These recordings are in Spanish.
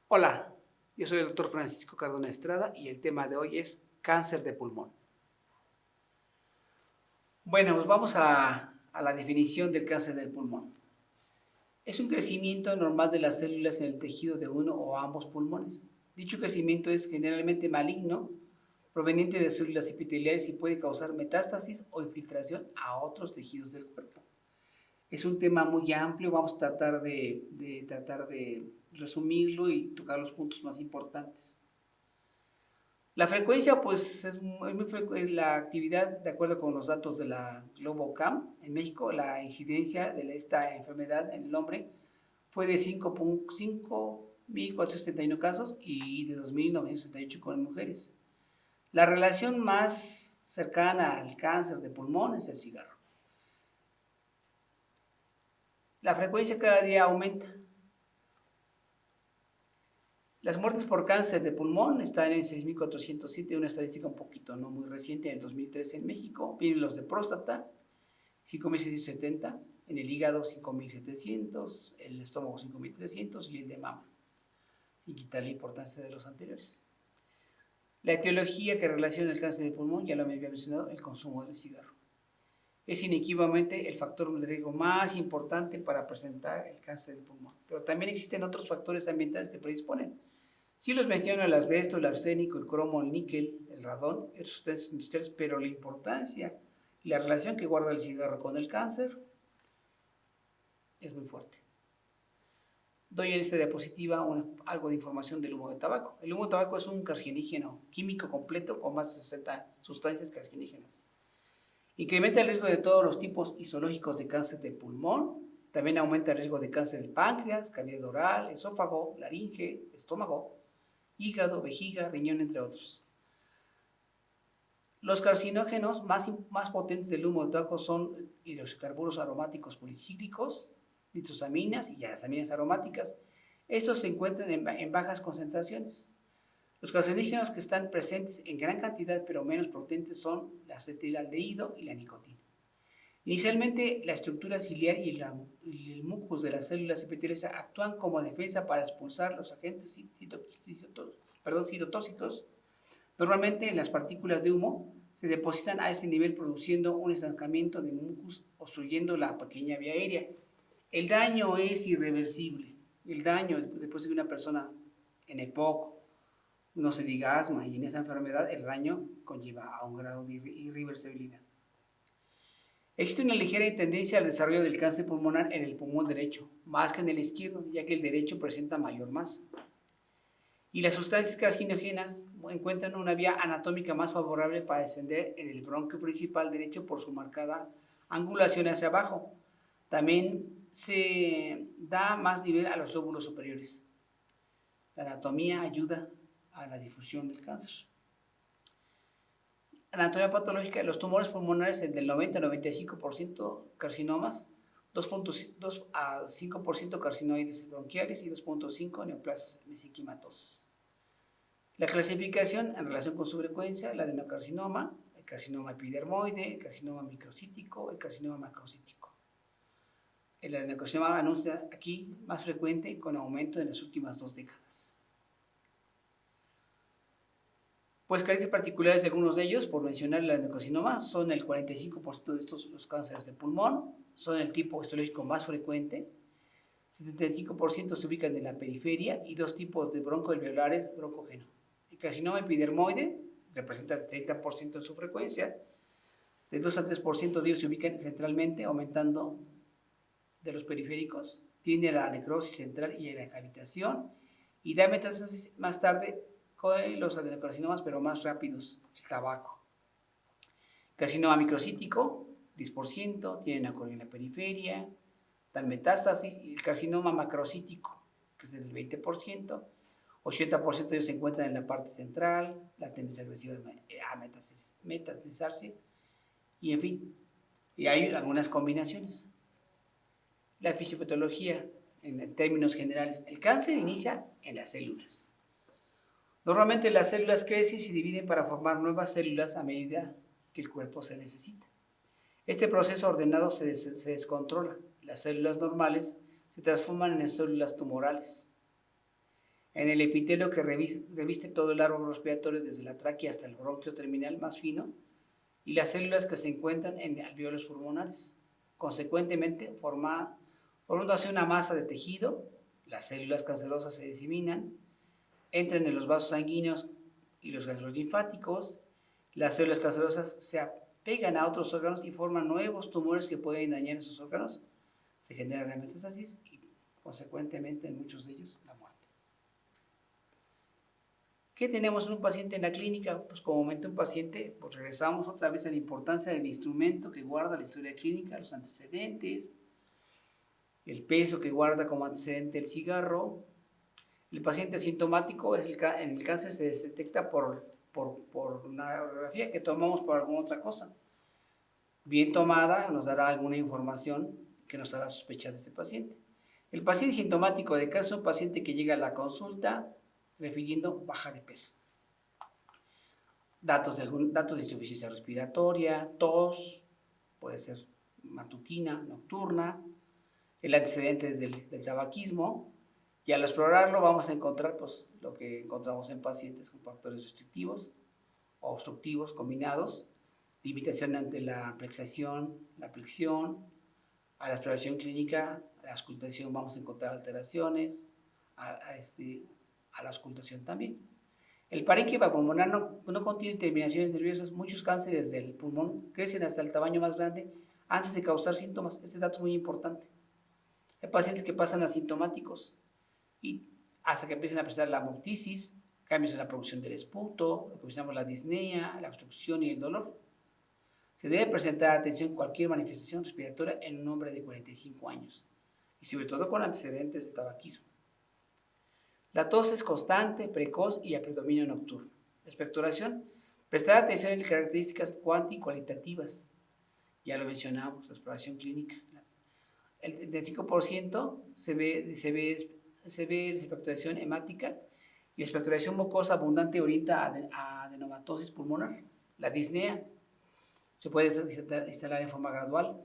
Hola, yo soy el doctor Francisco Cardona Estrada y el tema de hoy es cáncer de pulmón. Bueno, pues vamos a la definición del cáncer del pulmón. Es un crecimiento normal de las células en el tejido de uno o ambos pulmones. Dicho crecimiento es generalmente maligno, proveniente de células epiteliales y puede causar metástasis o infiltración a otros tejidos del cuerpo. Es un tema muy amplio, vamos a tratar de resumirlo y tocar los puntos más importantes. La frecuencia, pues, es muy frecuente. La actividad, de acuerdo con los datos de la Globocam, en México, la incidencia de esta enfermedad en el hombre fue de 5.471 casos y de 2.978 con mujeres. La relación más cercana al cáncer de pulmón es el cigarro. La frecuencia cada día aumenta. Las muertes por cáncer de pulmón están en 6.407, una estadística un poquito no muy reciente, en el 2013 en México. Vienen los de próstata, 5.670, en el hígado 5.700, el estómago 5.300 y el de mama, sin quitar la importancia de los anteriores. La etiología que relaciona el cáncer de pulmón, ya lo había mencionado, el consumo del cigarro. Es inequívocamente el factor de riesgo más importante para presentar el cáncer de pulmón, pero también existen otros factores ambientales que predisponen. Sí los menciono: el asbesto, el arsénico, el cromo, el níquel, el radón y otras sustancias industriales, pero la importancia y la relación que guarda el cigarro con el cáncer es muy fuerte. Doy en esta diapositiva algo de información del humo de tabaco. El humo de tabaco es un carcinógeno químico completo con más de 60 sustancias carcinógenas. Incrementa el riesgo de todos los tipos histológicos de cáncer de pulmón. También aumenta el riesgo de cáncer del páncreas, cavidad oral, esófago, laringe, estómago, hígado, vejiga, riñón, entre otros. Los carcinógenos más potentes del humo de tabaco son hidrocarburos aromáticos policíclicos, nitrosaminas y las aminas aromáticas. Estos se encuentran en bajas concentraciones. Los carcinógenos que están presentes en gran cantidad pero menos potentes son la acetilaldehído y la nicotina. Inicialmente, la estructura ciliar y el mucus de las células epiteliales actúan como defensa para expulsar los agentes citotóxicos. Normalmente, las partículas de humo se depositan a este nivel produciendo un estancamiento de mucus obstruyendo la pequeña vía aérea. El daño es irreversible. El daño, después de que una persona en EPOC, no se diga asma, y en esa enfermedad el daño conlleva a un grado de irreversibilidad. Existe una ligera tendencia al desarrollo del cáncer pulmonar en el pulmón derecho, más que en el izquierdo, ya que el derecho presenta mayor masa. Y las sustancias carcinógenas encuentran una vía anatómica más favorable para descender en el bronquio principal derecho por su marcada angulación hacia abajo. También se da más nivel a los lóbulos superiores. La anatomía ayuda a la difusión del cáncer. Anatomía patológica: los tumores pulmonares del 90 a 95% carcinomas, 2.2 a 5% carcinoides bronquiales y 2.5 neoplasias mesenquimatosas. La clasificación en relación con su frecuencia: el adenocarcinoma, el carcinoma epidermoide, el carcinoma microcítico, el carcinoma macrocítico. El adenocarcinoma anuncia aquí más frecuente con aumento en las últimas 2 décadas. Pues características particulares de algunos de ellos, por mencionar el adenocarcinoma, son el 45% de estos los cánceres de pulmón, son el tipo histológico más frecuente, 75% se ubican en la periferia y 2 tipos de broncoalveolares broncogeno. El carcinoma epidermoide representa el 30% de su frecuencia, de 2 a 3% de ellos se ubican centralmente, aumentando de los periféricos, tiene la necrosis central y la cavitación, y da metástasis más tarde con los adenocarcinomas, pero más rápidos, el tabaco. Carcinoma microcítico, 10%, tiene una colina en la periferia, dan metástasis. Y el carcinoma macrocítico, que es del 20%, 80% de ellos se encuentran en la parte central, la tendencia agresiva a metastasizarse, y en fin, y hay algunas combinaciones. La fisiopatología, en términos generales: el cáncer inicia en las células. Normalmente las células crecen y se dividen para formar nuevas células a medida que el cuerpo se necesita. Este proceso ordenado se descontrola. Las células normales se transforman en células tumorales. En el epitelio que reviste todo el árbol respiratorio desde la tráquea hasta el bronquio terminal más fino y las células que se encuentran en alveolos pulmonares. Consecuentemente, formando así una masa de tejido, las células cancerosas se diseminan, entran en los vasos sanguíneos y los ganglios linfáticos, las células cancerosas se apegan a otros órganos y forman nuevos tumores que pueden dañar esos órganos, se genera la metástasis y consecuentemente en muchos de ellos la muerte. ¿Qué tenemos en un paciente en la clínica? Pues como comenté un paciente, pues regresamos otra vez a la importancia del instrumento que guarda la historia clínica, los antecedentes, el peso que guarda como antecedente el cigarro. El paciente asintomático en el cáncer se detecta por una radiografía que tomamos por alguna otra cosa. Bien tomada nos dará alguna información que nos hará sospechar de este paciente. El paciente sintomático de caso es un paciente que llega a la consulta refiriendo baja de peso. Datos de insuficiencia respiratoria, tos, puede ser matutina, nocturna, el antecedente del tabaquismo, y al explorarlo vamos a encontrar pues, lo que encontramos en pacientes con factores restrictivos o obstructivos combinados, limitación ante la plexación, la flexión, a la exploración clínica, a la auscultación vamos a encontrar alteraciones, a la auscultación también. El parénquima pulmonar no contiene terminaciones nerviosas. Muchos cánceres del pulmón crecen hasta el tamaño más grande antes de causar síntomas. Este dato es muy importante. Hay pacientes que pasan asintomáticos y hasta que empiezan a presentar la mucosis, cambios en la producción del esputo, lo que llamamos la disnea, la obstrucción y el dolor. Se debe presentar atención cualquier manifestación respiratoria en un hombre de 45 años y sobre todo con antecedentes de tabaquismo. La tos es constante, precoz y a predominio nocturno. La expectoración, prestar atención en características cuanti y cualitativas. Ya lo mencionamos, la exploración clínica. El 5% se ve la expectoración hemática y la expectoración mucosa abundante orienta a adenomatosis pulmonar. La disnea se puede instalar en forma gradual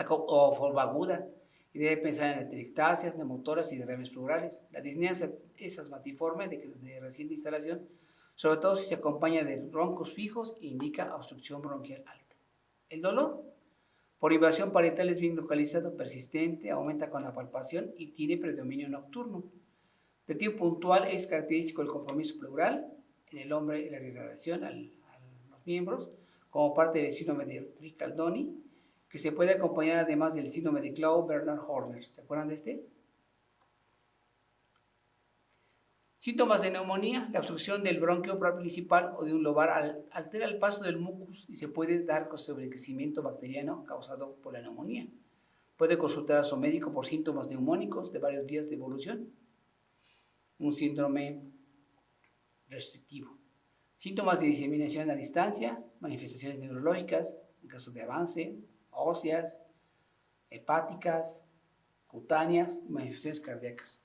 o forma aguda y debe pensar en atelectasias, neumotoras y derrames pleurales. La disnea es asmatiforme de reciente instalación, sobre todo si se acompaña de roncos fijos e indica obstrucción bronquial alta. El dolor por invasión parietal es bien localizado, persistente, aumenta con la palpación y tiene predominio nocturno. De tipo puntual es característico el compromiso pleural en el hombre, la degradación a los miembros, como parte del síndrome de Ricaldoni, que se puede acompañar además del síndrome de Claude-Bernard-Horner. ¿Se acuerdan de este? Síntomas de neumonía. La obstrucción del bronquio principal o de un lobar altera el paso del mucus y se puede dar con sobrecrecimiento bacteriano causado por la neumonía. Puede consultar a su médico por síntomas neumónicos de varios días de evolución. Un síndrome restrictivo. Síntomas de diseminación a distancia, manifestaciones neurológicas, en caso de avance, óseas, hepáticas, cutáneas y manifestaciones cardíacas.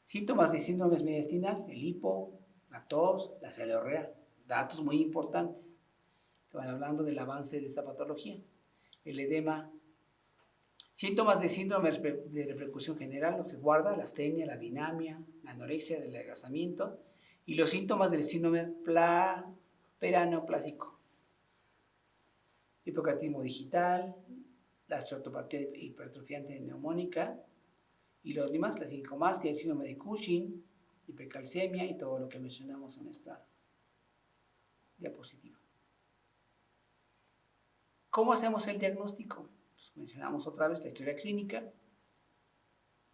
Síntomas de síndrome mediastinal, el hipo, la tos, la cefalorrea, datos muy importantes que van hablando del avance de esta patología. El edema. Síntomas de síndrome de repercusión general, lo que guarda la astenia, la dinamia, la anorexia, el adelgazamiento y los síntomas del síndrome paraneoplásico. Hipocatismo digital, la estrotopatía hipertrofiante neumónica y los demás, la ginecomastia, el síndrome de Cushing, hipercalcemia y todo lo que mencionamos en esta diapositiva. ¿Cómo hacemos el diagnóstico? Pues mencionamos otra vez la historia clínica,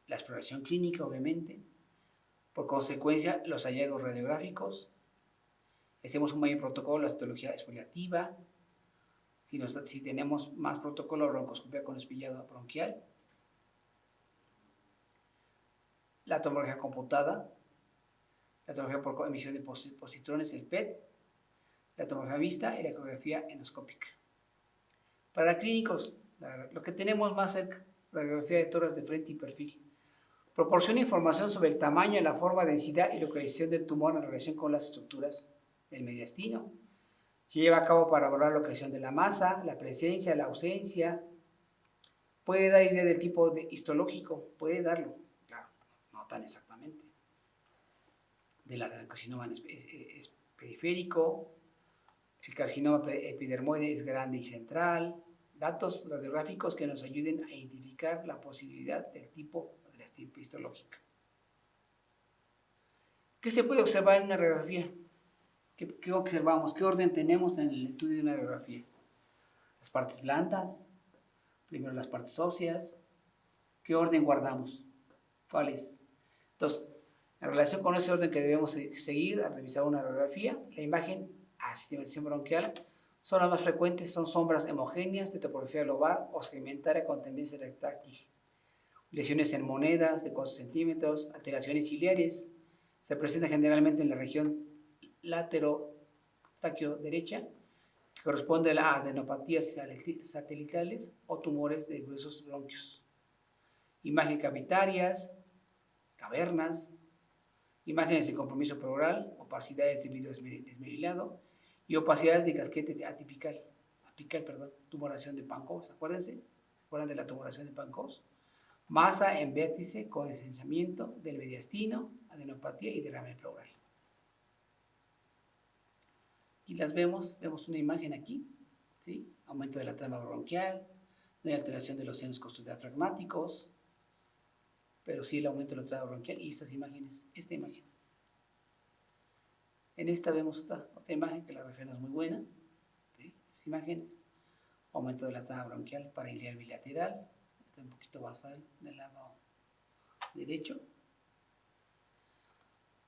la exploración clínica, obviamente, por consecuencia los hallazgos radiográficos, hacemos un mayor protocolo, la citología exfoliativa, si tenemos más protocolo, broncoscopia con espillado bronquial, la tomografía computada, la tomografía por emisión de positrones, el PET, la tomografía vista y la ecografía endoscópica. Para clínicos, lo que tenemos más cerca, la radiografía de tórax de frente y perfil. Proporciona información sobre el tamaño, la forma, densidad y localización del tumor en relación con las estructuras del mediastino. Se lleva a cabo para evaluar la localización de la masa, la presencia, la ausencia. Puede dar idea del tipo histológico, puede darlo, claro, no tan exactamente. del adenocarcinoma es periférico, el carcinoma epidermoide es grande y central, datos radiográficos que nos ayuden a identificar la posibilidad del tipo de la estirpe histológica. ¿Qué se puede observar en una radiografía? ¿Qué observamos? ¿Qué orden tenemos en el estudio de una radiografía? Las partes blandas, primero las partes óseas. ¿Qué orden guardamos? ¿Cuál es? Entonces, en relación con ese orden que debemos seguir al revisar una radiografía, la imagen a sistematización bronquial son las más frecuentes, son sombras homogéneas de topografía lobar o segmentaria con tendencia retráctil, lesiones en monedas de 4 centímetros, alteraciones ciliares, se presentan generalmente en la región laterotraqueo derecha, que corresponde a la adenopatías satelitales o tumores de gruesos bronquios. Imagen cavitarias, cavernas, imágenes de compromiso pleural, opacidades de vidrio desmerilado y opacidades de casquete apical, tumoración de Pancoast. Acuérdense, ¿se acuerdan de la tumoración de Pancoast? Masa en vértice con descensamiento del mediastino, adenopatía y derrame pleural. Aquí las vemos una imagen aquí, ¿sí? Aumento de la trama bronquial, no hay alteración de los senos costodiafragmáticos, pero sí el aumento de la trama bronquial y estas imágenes, esta imagen. En esta vemos otra imagen que la refiero es muy buena, ¿sí? Estas imágenes, aumento de la trama bronquial parailiar bilateral, está un poquito basal del lado derecho.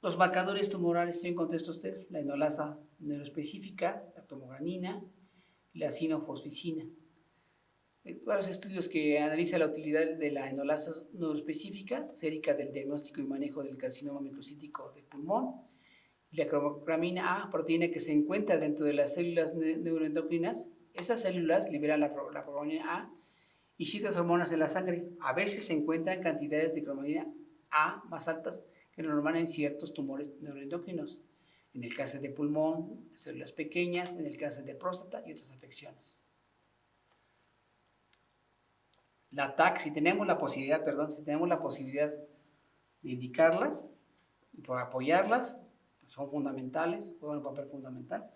Los marcadores tumorales en contextos test, la enolasa neuroespecífica, la tomogranina y la sinofosficina. Varios estudios que analizan la utilidad de la enolasa neuroespecífica, sérica del diagnóstico y manejo del carcinoma microcítico de pulmón, y la cromogramina A, proteína que se encuentra dentro de las células neuroendocrinas. Esas células liberan la cromogramina A y ciertas hormonas en la sangre. A veces se encuentran cantidades de cromogramina A más altas que lo normal en ciertos tumores neuroendocrinos. En el cáncer de pulmón, células pequeñas, en el cáncer de próstata y otras afecciones. La TAC, si tenemos la posibilidad de indicarlas y por apoyarlas, pues son fundamentales, juegan un papel fundamental.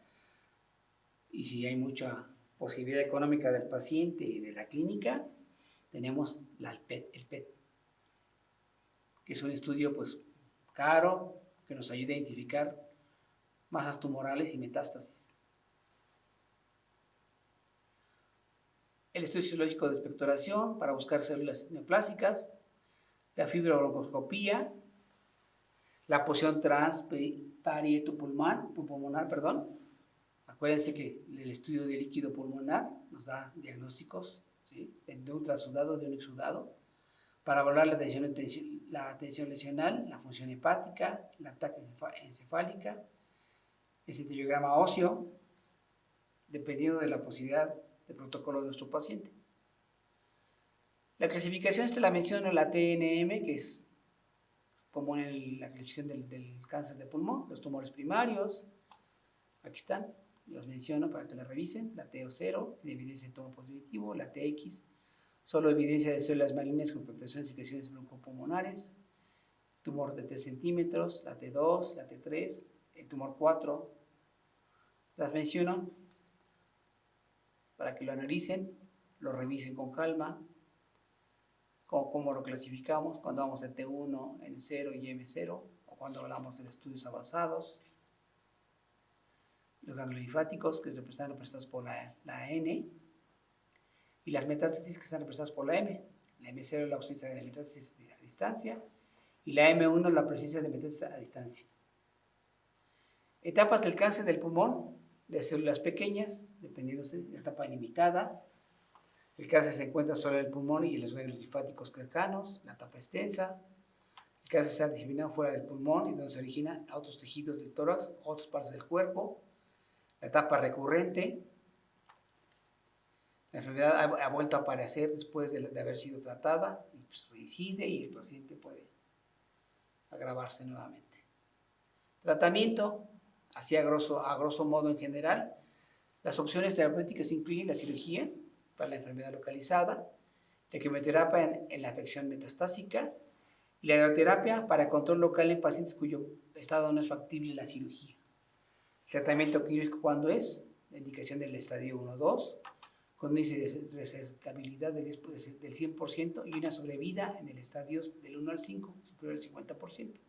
Y si hay mucha posibilidad económica del paciente y de la clínica, tenemos el PET, que es un estudio pues caro, que nos ayuda a identificar masas tumorales y metástasis. El estudio histológico de expectoración para buscar células neoplásicas, la fibrobroncoscopía, la posición transparieto-pulmonar, Acuérdense que el estudio de líquido pulmonar nos da diagnósticos, ¿sí? De un trasudado, de un exudado, para evaluar la tensión lesional, la función hepática, la ataque encefálica, el cintilograma óseo, dependiendo de la posibilidad de protocolo de nuestro paciente. La clasificación, esta la menciono, la TNM, que es como en la clasificación del cáncer de pulmón, los tumores primarios, aquí están, los menciono para que la revisen, la TO0, sin evidencia de tumor positivo, la TX, solo evidencia de células malignas con protección de secreciones broncopulmonares, tumor de 3 centímetros, la T2, la T3, el tumor 4, las menciono para que lo analicen, lo revisen con calma, cómo lo clasificamos, cuando vamos de T1, N0 y M0, o cuando hablamos de estudios avanzados. Los ganglios linfáticos, que están representados por la N, y las metástasis, que están representadas por la M. La M0 es la ausencia de metástasis a distancia, y la M1 la presencia de metástasis a distancia. Etapas del cáncer del pulmón, de células pequeñas, dependiendo de la etapa limitada. El cáncer se encuentra solo en el pulmón y en los ganglios linfáticos cercanos, la etapa extensa. El cáncer se ha diseminado fuera del pulmón y donde se originan a otros tejidos del tórax, otras partes del cuerpo. La etapa recurrente. La enfermedad ha vuelto a aparecer después de haber sido tratada y pues reincide y el paciente puede agravarse nuevamente. Tratamiento, así a grosso modo en general, las opciones terapéuticas incluyen la cirugía para la enfermedad localizada, la quimioterapia en la afección metastásica y la radioterapia para control local en pacientes cuyo estado no es factible la cirugía. El tratamiento quirúrgico, ¿cuándo es? La indicación del estadio 1-2, con un índice de resecabilidad del 100% y una sobrevida en el estadio del 1 al 5, superior al 50%.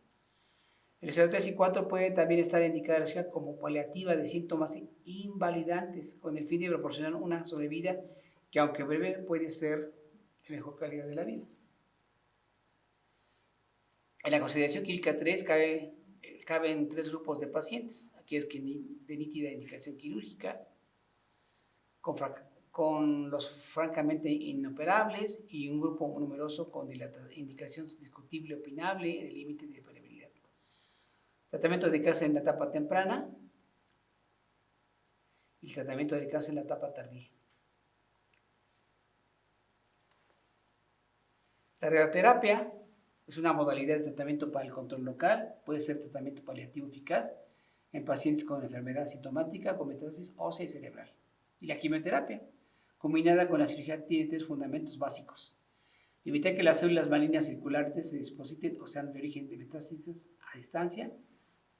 El estadio 3 y 4 puede también estar indicada la cirugía como paliativa de síntomas invalidantes, con el fin de proporcionar una sobrevida que, aunque breve, puede ser de mejor calidad de la vida. En la consideración quirúrgica 3 caben 3 grupos de pacientes: aquellos de nítida indicación quirúrgica, con los francamente inoperables, y un grupo numeroso con indicación discutible, opinable, en el límite de operabilidad. Tratamiento de cáncer en la etapa temprana y el tratamiento de cáncer en la etapa tardía. La radioterapia es una modalidad de tratamiento para el control local, puede ser tratamiento paliativo eficaz en pacientes con enfermedad sintomática, con metástasis ósea y cerebral. Y la quimioterapia, combinada con la cirugía, tiene 3 fundamentos básicos: evitar que las células malignas circulares se depositen o sean de origen de metástasis a distancia,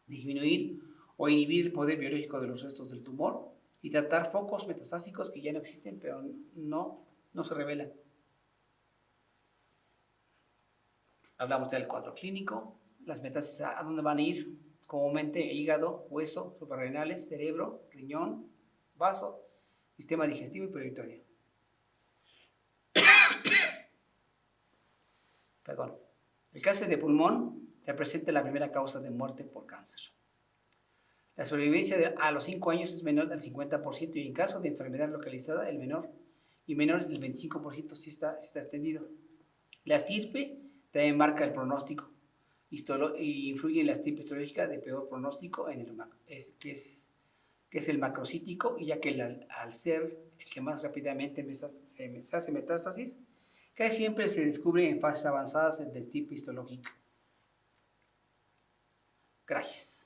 disminuir o inhibir el poder biológico de los restos del tumor y tratar focos metastásicos que ya no existen pero no se revelan. Hablamos del cuadro clínico, las metástasis a dónde van a ir: comúnmente hígado, hueso, suprarrenales, cerebro, riñón, vaso, sistema digestivo y peritoneal. Perdón. El cáncer de pulmón representa la primera causa de muerte por cáncer. La sobrevivencia a los 5 años es menor del 50% y en caso de enfermedad localizada el menor, y menor es del 25% si está extendido. La estirpe también marca el pronóstico y influye en la estirpe histológica de peor pronóstico, que es el macrocítico, y ya que al ser el que más rápidamente se hace metástasis, casi siempre se descubre en fases avanzadas de estirpe histológica. Gracias.